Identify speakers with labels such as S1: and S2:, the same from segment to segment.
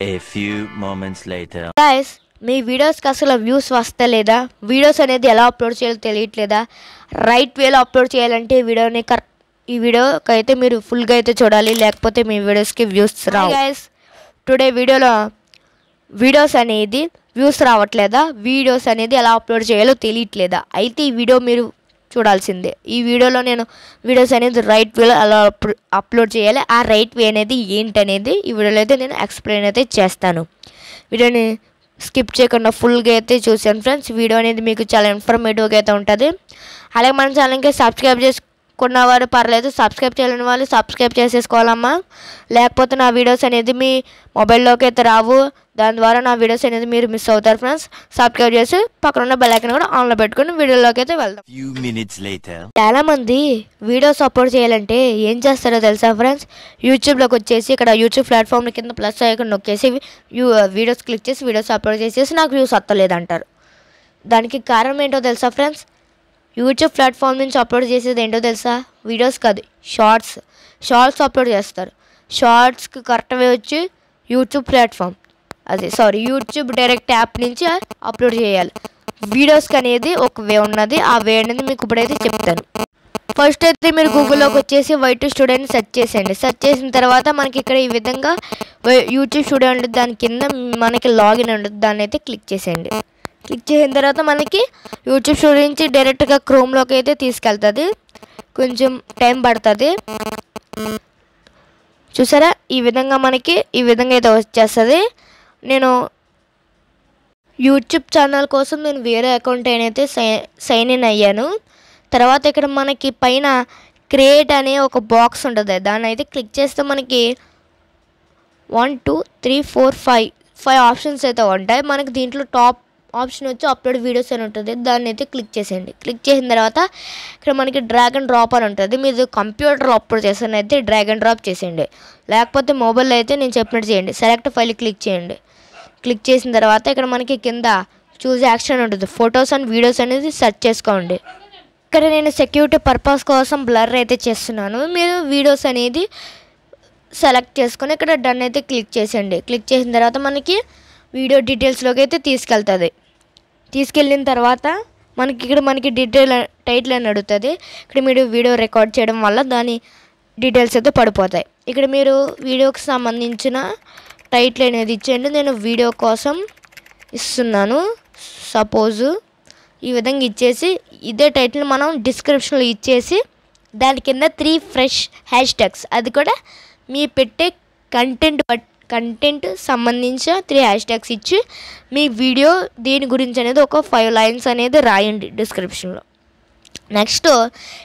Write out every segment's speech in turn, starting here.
S1: A few moments later.
S2: Guys, మీ వీడియోస్కి అసలు వ్యూస్ వస్తలేదా? వీడియోస్ అనేది ఎలా అప్లోడ్ చేయాలో తెలియట్లేదా? రైట్ వేలో అప్లోడ్ చేయాలంటే ఈ వీడియోకి అయితే మీరు ఫుల్గా అయితే చూడాలి, లేకపోతే మీ వీడియోస్కి వ్యూస్ రావు. గైస్, టుడే వీడియోలో వీడియోస్ అనేది వ్యూస్ రావట్లేదా, వీడియోస్ అనేది ఎలా అప్లోడ్ చేయాలో తెలియట్లేదా, అయితే ఈ వీడియో మీరు చూడాల్సిందే. ఈ వీడియోలో నేను వీడియోస్ అనేది రైట్ వేలో ఎలా అప్లోడ్ చేయాలి, ఆ రైట్ వే అనేది ఏంటనేది ఈ వీడియోలో అయితే నేను ఎక్స్ప్లెయిన్ అయితే చేస్తాను. వీడియోని స్కిప్ చేయకుండా ఫుల్గా అయితే చూసాను ఫ్రెండ్స్. వీడియో అనేది మీకు చాలా ఇన్ఫర్మేటివ్గా అయితే ఉంటుంది. అలాగే మన ఛానల్కి సబ్స్క్రైబ్ చేసుకున్నవారు పర్లేదు, సబ్స్క్రైబ్ చేయలేని వాళ్ళు సబ్స్క్రైబ్ చేసేసుకోవాలమ్మా, లేకపోతే నా వీడియోస్ అనేది మీ మొబైల్లోకి అయితే రావు. దాని ద్వారా నా వీడియోస్ అనేది మీరు మిస్ అవుతారు ఫ్రెండ్స్. సబ్స్క్రైబ్ చేసి పక్కన ఉన్న బెల్ ఐకాన్ కూడా ఆన్లో పెట్టుకుని వీడియోలోకి అయితే వెళ్దాం.
S1: Few minutes later.
S2: చాలామంది వీడియోస్ అప్లోడ్ చేయాలంటే ఏం చేస్తారో తెలుసా ఫ్రెండ్స్? యూట్యూబ్లోకి వచ్చేసి ఇక్కడ యూట్యూబ్ ప్లాట్ఫామ్ కింద ప్లస్ ఐకాన్ నొక్కేసి వీడియోస్ క్లిక్ చేసి వీడియోస్ అప్లోడ్ చేసేసి నాకు వ్యూస్ వస్తలేదంటారు. దానికి కారణం ఏంటో తెలుసా ఫ్రెండ్స్? యూట్యూబ్ ప్లాట్ఫామ్ నుంచి అప్లోడ్ చేసేది ఏంటో తెలుసా? వీడియోస్ కాదు, షార్ట్స్ అప్లోడ్ చేస్తారు. షార్ట్స్కి కరెక్ట్ వే వచ్చి YouTube platform YouTube direct app నుంచి అప్లోడ్ చేయాలి. వీడియోస్కి అనేది ఒక వే ఉన్నది, ఆ వే అనేది మీకు ఇప్పుడైతే చెప్తాను. ఫస్ట్ అయితే మీరు గూగుల్లోకి వచ్చేసి Y2 స్టూడియో అని సెర్చ్ చేసేయండి. సెర్చ్ చేసిన తర్వాత మనకి ఇక్కడ ఈ విధంగా యూట్యూబ్ స్టూడియో ఉంటుంది, దాని కింద మనకి లాగిన్ ఉంటుంది, దాన్ని అయితే క్లిక్ చేసేయండి. క్లిక్ చేసిన తర్వాత మనకి యూట్యూబ్ స్టూడియో నుంచి డైరెక్ట్గా క్రోమ్లోకి అయితే తీసుకెళ్తుంది. కొంచెం టైం పడుతుంది. చూసారా, ఈ విధంగా అయితే వచ్చేస్తుంది. నేను యూట్యూబ్ ఛానల్ కోసం నేను వేరే అకౌంట్ అయితే సైన్ ఇన్ అయ్యాను. తర్వాత ఇక్కడ మనకి పైన క్రియేట్ అనే ఒక బాక్స్ ఉంటుంది, దాన్ని అయితే క్లిక్ చేస్తే మనకి 1 2 3 4 5 ఆప్షన్స్ అయితే ఉంటాయి. మనకి దీంట్లో టాప్ ఆప్షన్ వచ్చి అప్లోడ్ వీడియోస్ అని ఉంటుంది, దాన్ని అయితే క్లిక్ చేసేయండి. క్లిక్ చేసిన తర్వాత ఇక్కడ మనకి డ్రాగ్ అండ్ డ్రాప్ అని ఉంటుంది. మీరు కంప్యూటర్లో అప్లోడ్ చేస్తానైతే డ్రాగ్ అండ్ డ్రాప్ చేసేయండి, లేకపోతే మొబైల్లో అయితే నేను చెప్పినట్టు చేయండి. సెలెక్ట్ ఫైల్ క్లిక్ చేయండి. క్లిక్ చేసిన తర్వాత ఇక్కడ మనకి కింద చూస్ యాక్షన్ ఉంటుంది, ఫొటోస్ అండ్ వీడియోస్ అనేది సెర్చ్ చేసుకోండి. ఇక్కడ నేను సెక్యూరిటీ పర్పస్ కోసం బ్లర్ అయితే చేస్తున్నాను. మీరు వీడియోస్ అనేది సెలెక్ట్ చేసుకొని ఇక్కడ డన్ అయితే క్లిక్ చేసేయండి. క్లిక్ చేసిన తర్వాత మనకి వీడియో డీటెయిల్స్లోకి అయితే తీసుకెళ్తుంది. తీసుకెళ్ళిన తర్వాత మనకి టైటిల్ అని అడుగుతుంది. ఇక్కడ మీరు వీడియో రికార్డ్ చేయడం వల్ల దాని డీటెయిల్స్ అయితే పడిపోతాయి. ఇక్కడ మీరు వీడియోకి సంబంధించిన టైటిల్ అనేది ఇచ్చేయండి. నేను వీడియో కోసం ఇస్తున్నాను. సపోజు ఈ విధంగా ఇచ్చేసి ఇదే టైటిల్ మనం డిస్క్రిప్షన్లో ఇచ్చేసి దాని కింద 3 ఫ్రెష్ హ్యాష్ ట్యాగ్స్, అది కూడా మీ పెట్టే కంటెంట్ సంబంధించిన 3 హ్యాష్ ట్యాగ్స్ ఇచ్చి మీ వీడియో దీని గురించి అనేది ఒక 5 లైన్స్ అనేది రాయండి డిస్క్రిప్షన్లో. నెక్స్ట్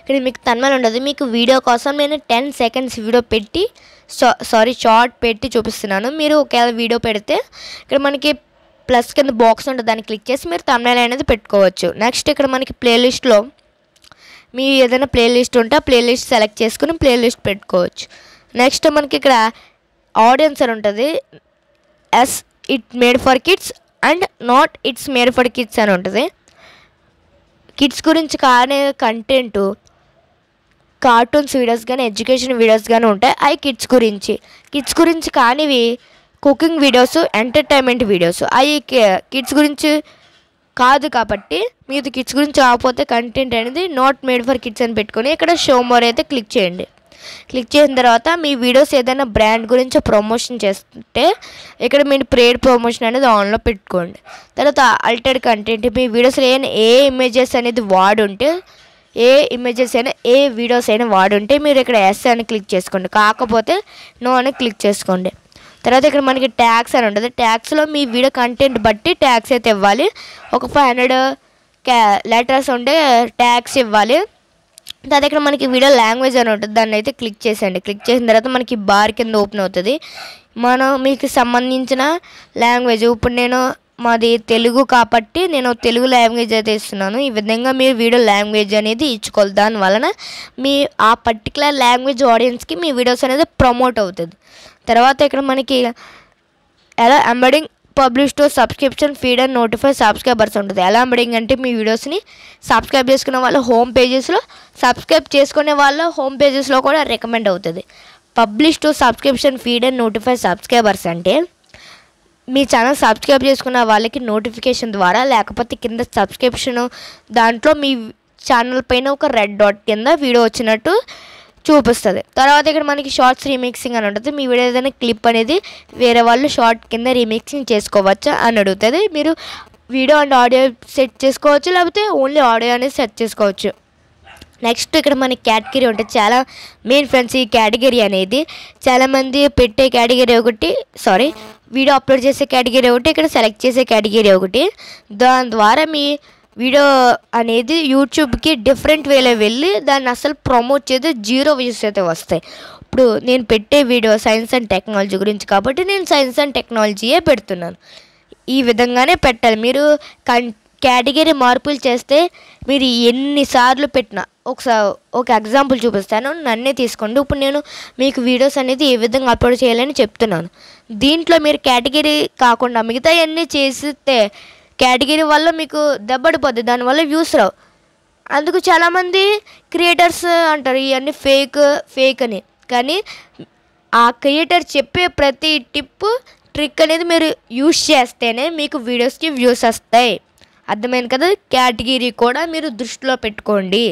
S2: ఇక్కడ మీకు తన్మల్ ఉండదు. మీకు వీడియో కోసం నేను 10 సెకండ్స్ వీడియో పెట్టి షార్ట్ పెట్టి చూపిస్తున్నాను. మీరు ఒకవేళ వీడియో పెడితే ఇక్కడ మనకి ప్లస్ కింద బాక్స్ ఉంటుంది, దాన్ని క్లిక్ చేసి మీరు తమ్నైల్ అనేది పెట్టుకోవచ్చు. నెక్స్ట్ ఇక్కడ మనకి ప్లేలిస్ట్లో మీ ఏదైనా ప్లేలిస్ట్ ఉంటే ఆ ప్లేలిస్ట్ సెలెక్ట్ చేసుకుని ప్లేలిస్ట్ పెట్టుకోవచ్చు. నెక్స్ట్ మనకి ఇక్కడ ఆడియన్స్ అని ఉంటుంది. It made for kids and not it's made for kids అని ఉంటుంది. కిడ్స్ గురించి కానీ కంటెంట్ కార్టూన్స్ వీడియోస్ కానీ ఎడ్యుకేషన్ వీడియోస్ కానీ ఉంటాయి, అవి కిడ్స్ గురించి కానివి కుకింగ్ వీడియోస్, ఎంటర్టైన్మెంట్ వీడియోస్, అవి కిడ్స్ గురించి కాదు. కాబట్టి మీరు కిడ్స్ గురించి కాకపోతే కంటెంట్ అనేది నాట్ మేడ్ ఫర్ కిడ్స్ అని పెట్టుకొని ఇక్కడ షో మోర్ అయితే క్లిక్ చేయండి. క్లిక్ చేసిన తర్వాత మీ వీడియోస్ ఏదైనా బ్రాండ్ గురించి ప్రమోషన్ చేస్తుంటే ఇక్కడ మీరు ప్రేడ్ ప్రమోషన్ అనేది ఆన్లో పెట్టుకోండి. తర్వాత అల్టర్డ్ కంటెంట్, మీ వీడియోస్లో ఏ ఇమేజెస్ అనేది వాడుంటే ఏ వీడియోస్ అయినా వాడుంటే మీరు ఇక్కడ ఎస్ అని క్లిక్ చేసుకోండి, కాకపోతే నో అని క్లిక్ చేసుకోండి. తర్వాత ఇక్కడ మనకి ట్యాగ్స్ అని ఉంటుంది. ట్యాగ్స్లో మీ వీడియో కంటెంట్ బట్టి ట్యాగ్స్ అయితే ఇవ్వాలి. ఒక 500 లెటర్స్ ఉంటే ట్యాగ్స్ ఇవ్వాలి. తర్వాత ఇక్కడ మనకి వీడియో లాంగ్వేజ్ అని ఉంటుంది, దాన్ని అయితే క్లిక్ చేసేయండి. క్లిక్ చేసిన తర్వాత మనకి బార్ కింద ఓపెన్ అవుతుంది. మీకు సంబంధించిన లాంగ్వేజ్, ఇప్పుడు మాది తెలుగు కాబట్టి నేను తెలుగు లాంగ్వేజ్ అయితే ఇస్తున్నాను. ఈ విధంగా మీరు వీడియో లాంగ్వేజ్ అనేది ఇచ్చుకోవాలి. దానివలన మీ ఆ పర్టికులర్ లాంగ్వేజ్ ఆడియన్స్కి మీ వీడియోస్ అనేది ప్రమోట్ అవుతుంది. తర్వాత ఇక్కడ మనకి ఎలా embedding publish to subscription feed and notify subscribers ఉంటుంది. ఎలా ఎంబెడింగ్ అంటే మీ వీడియోస్ని సబ్స్క్రైబ్ చేసుకునే వాళ్ళ హోమ్ పేజెస్లో, సబ్స్క్రైబ్ చేసుకునే వాళ్ళ హోమ్ పేజెస్లో కూడా రికమెండ్ అవుతుంది. Publish to subscription feed and notify subscribers అంటే మీ ఛానల్ సబ్స్క్రైబ్ చేసుకున్న వాళ్ళకి నోటిఫికేషన్ ద్వారా, లేకపోతే కింద సబ్స్క్రిప్షన్ దాంట్లో మీ ఛానల్ పైన ఒక రెడ్ డాట్ కింద వీడియో వచ్చినట్టు చూపిస్తుంది. తర్వాత ఇక్కడ మనకి షార్ట్స్ రీమిక్సింగ్ అని ఉంటుంది. మీ వీడియో ఏదైనా క్లిప్ అనేది వేరే వాళ్ళు షార్ట్ కింద రీమిక్సింగ్ చేసుకోవచ్చా అని అడుగుతుంది. మీరు వీడియో అండ్ ఆడియో సెట్ చేసుకోవచ్చు, లేకపోతే ఓన్లీ ఆడియో అనేది సెట్ చేసుకోవచ్చు. నెక్స్ట్ ఇక్కడ మనకి కేటగిరీ ఉంటుంది. చాలా మెయిన్ ఫ్రెండ్స్ ఈ కేటగిరీ అనేది చాలామంది పెట్టే కేటగిరీ ఒకటి, వీడియో అప్లోడ్ చేసే కేటగిరీ ఒకటి, ఇక్కడ సెలెక్ట్ చేసే కేటగిరీ ఒకటి. దాని ద్వారా మీ వీడియో అనేది యూట్యూబ్కి డిఫరెంట్ వేలో వెళ్ళి దాన్ని అసలు ప్రమోట్ చేస్తే 0 వ్యూస్ అయితే వస్తాయి. ఇప్పుడు నేను పెట్టే వీడియో సైన్స్ అండ్ టెక్నాలజీ గురించి కాబట్టి నేను సైన్స్ అండ్ టెక్నాలజీయే పెడుతున్నాను. ఈ విధంగానే పెట్టాలి. మీరు కేటగిరీ మార్పులు చేస్తే మీరు ఎన్నిసార్లు పెట్టినా, ఒక ఎగ్జాంపుల్ చూపిస్తాను, నన్నే తీసుకోండి. ఇప్పుడు నేను మీకు వీడియోస్ అనేది ఏ విధంగా అప్లోడ్ చేయాలని చెప్తున్నాను. దీంట్లో మీరు కేటగిరీ కాకుండా మిగతా అన్నీ చేస్తే కేటగిరీ వల్ల మీకు దెబ్బడిపోద్ది, దానివల్ల వ్యూస్ రావు. అందుకు చాలామంది క్రియేటర్స్ అంటారు ఇవన్నీ ఫేక్ అని. కానీ ఆ క్రియేటర్ చెప్పే ప్రతి ట్రిక్ అనేది మీరు యూజ్ చేస్తేనే మీకు వీడియోస్కి వ్యూస్ వస్తాయి. అర్థమైంది కదా? కేటగిరీ కూడా మీరు దృష్టిలో పెట్టుకోండి.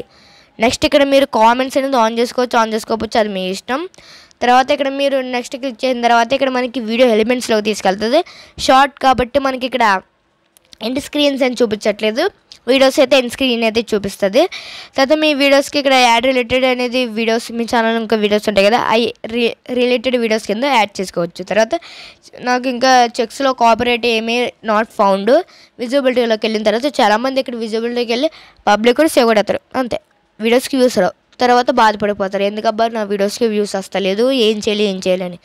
S2: నెక్స్ట్ ఇక్కడ మీరు కామెంట్స్ అనేది ఆన్ చేసుకోవచ్చు, ఆన్ చేసుకోవచ్చు, అది మీ ఇష్టం. తర్వాత ఇక్కడ మీరు నెక్స్ట్ క్లిక్ చేసిన తర్వాత ఇక్కడ మనకి వీడియో ఎలిమెంట్స్లోకి తీసుకెళ్తుంది. షార్ట్ కాబట్టి మనకి ఇక్కడ ఎండ్ స్క్రీన్స్ అని చూపించట్లేదు, వీడియోస్ అయితే ఎండ్ స్క్రీన్ అయితే చూపిస్తుంది. తర్వాత మీ వీడియోస్కి ఇక్కడ యాడ్ రిలేటెడ్ అనేది వీడియోస్, మీ ఛానల్ ఇంకా వీడియోస్ ఉంటాయి కదా, అవి రిలేటెడ్ వీడియోస్ కింద యాడ్ చేసుకోవచ్చు. తర్వాత నాకు ఇంకా చెక్స్లో కాపీరైట్ ఏమీ నాట్ ఫౌండ్, విజిబిలిటీలోకి వెళ్ళిన తర్వాత చాలామంది ఇక్కడ విజిబిలిటీకి వెళ్ళి పబ్లిక్ కూడా సేవ్ కొడతారు, అంతే, వీడియోస్కి వ్యూస్ రావు. తర్వాత బాధపడిపోతారు, ఎందుకబ్బా నా వీడియోస్కి వ్యూస్ వస్తలేదు, ఏం చేయాలి అని.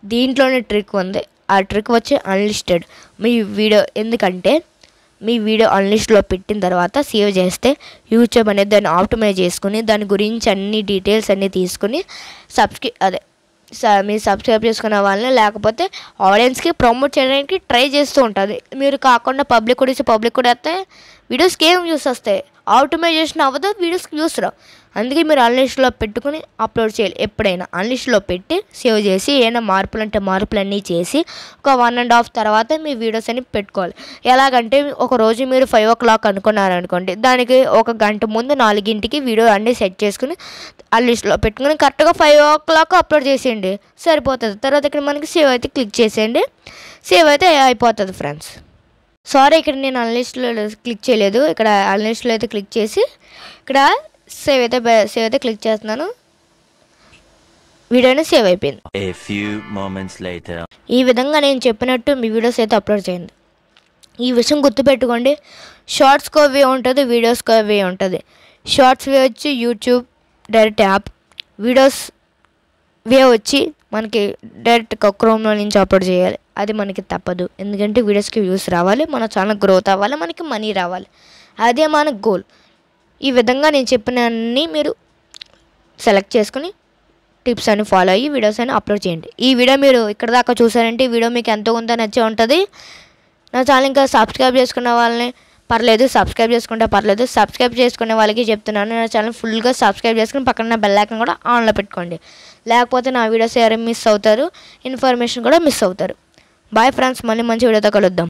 S2: దీంట్లోనే ట్రిక్ ఉంది. ఆ ట్రిక్ వచ్చి అన్లిస్టెడ్ మీ వీడియో. ఎందుకంటే మీ వీడియో అన్లిస్ట్లో పెట్టిన తర్వాత సేవ్ చేస్తే యూట్యూబ్ అనేది దాన్ని ఆప్టిమైజ్ చేసుకుని దాని గురించి అన్ని డీటెయిల్స్ అన్నీ తీసుకుని మీరు సబ్స్క్రైబ్ చేసుకున్న వాళ్ళని లేకపోతే ఆడియన్స్కి ప్రమోట్ చేయడానికి ట్రై చేస్తూ ఉంటుంది. మీరు కాకుండా పబ్లిక్ కూడా వస్తే వీడియోస్కి ఏం వ్యూస్ వస్తాయి, ఆటోమైజేషన్ అవ్వదు, వీడియోస్కి వ్యూస్ రావు. అందుకే మీరు అన్లిస్ట్లో పెట్టుకుని అప్లోడ్ చేయాలి. ఎప్పుడైనా అన్లిస్ట్లో పెట్టి సేవ్ చేసి ఏమైనా మార్పులన్నీ చేసి ఒక 1.5 తర్వాత మీ వీడియోస్ అని పెట్టుకోవాలి. ఎలాగంటే ఒక రోజు మీరు 5 o'clock అనుకున్నారనుకోండి, దానికి ఒక గంట ముందు 4 వీడియో అన్నీ సెట్ చేసుకుని అన్లిస్ట్లో పెట్టుకుని కరెక్ట్గా 5 o'clock అప్లోడ్ చేసేయండి, సరిపోతుంది. తర్వాత ఇక్కడ మనకి సేవ్ అయితే క్లిక్ చేసేయండి, సేవ్ అయితే అయిపోతుంది ఫ్రెండ్స్. ఇక్కడ నేను అన్లిస్ట్లో క్లిక్ చేయలేదు, ఇక్కడ అన్లిస్ట్లో అయితే క్లిక్ చేసి ఇక్కడ సేవ్ అయితే క్లిక్ చేస్తున్నాను. వీడియోని సేవ్ అయిపోయింది.
S1: A few moments later.
S2: ఈ విధంగా నేను చెప్పినట్టు మీ వీడియోస్ అయితే అప్లోడ్ చేయండి. ఈ విషయం గుర్తుపెట్టుకోండి, షార్ట్స్కో వే ఉంటుంది, వీడియోస్కో వే ఉంటుంది. షార్ట్స్ వే వచ్చి యూట్యూబ్ డైరెక్ట్ యాప్, వీడియోస్ వే వచ్చి మనకి డైరెక్ట్ క్రోమ్లో నుంచి అప్లోడ్ చేయాలి. అది మనకి తప్పదు, ఎందుకంటే వీడియోస్కి వ్యూస్ రావాలి, మన ఛానల్ గ్రోత్ అవ్వాలి, మనకి మనీ రావాలి, అదే మన గోల్. ఈ విధంగా నేను చెప్పిన అన్నీ మీరు సెలెక్ట్ చేసుకుని టిప్స్ అని ఫాలో అయ్యి వీడియోస్ అని అప్లోడ్ చేయండి. ఈ వీడియో మీరు ఇక్కడ దాకా చూసారంటే ఈ వీడియో మీకు ఎంతో కొంత నచ్చే ఉంటుంది. నా ఛానల్ ఇంకా సబ్స్క్రైబ్ చేసుకున్న వాళ్ళని సబ్స్క్రైబ్ చేసుకునే వాళ్ళకి చెప్తున్నాను, నా ఛానల్ ఫుల్గా సబ్స్క్రైబ్ చేసుకుని పక్కన బెల్ ఐకాన్ కూడా ఆన్లో పెట్టుకోండి. లేకపోతే నా వీడియోస్ ఎవరైనా మిస్ అవుతారు, ఇన్ఫర్మేషన్ కూడా మిస్ అవుతారు. బాయ్ ఫ్రెండ్స్, మళ్ళీ మంచి వీడియోతో కలుద్దాం.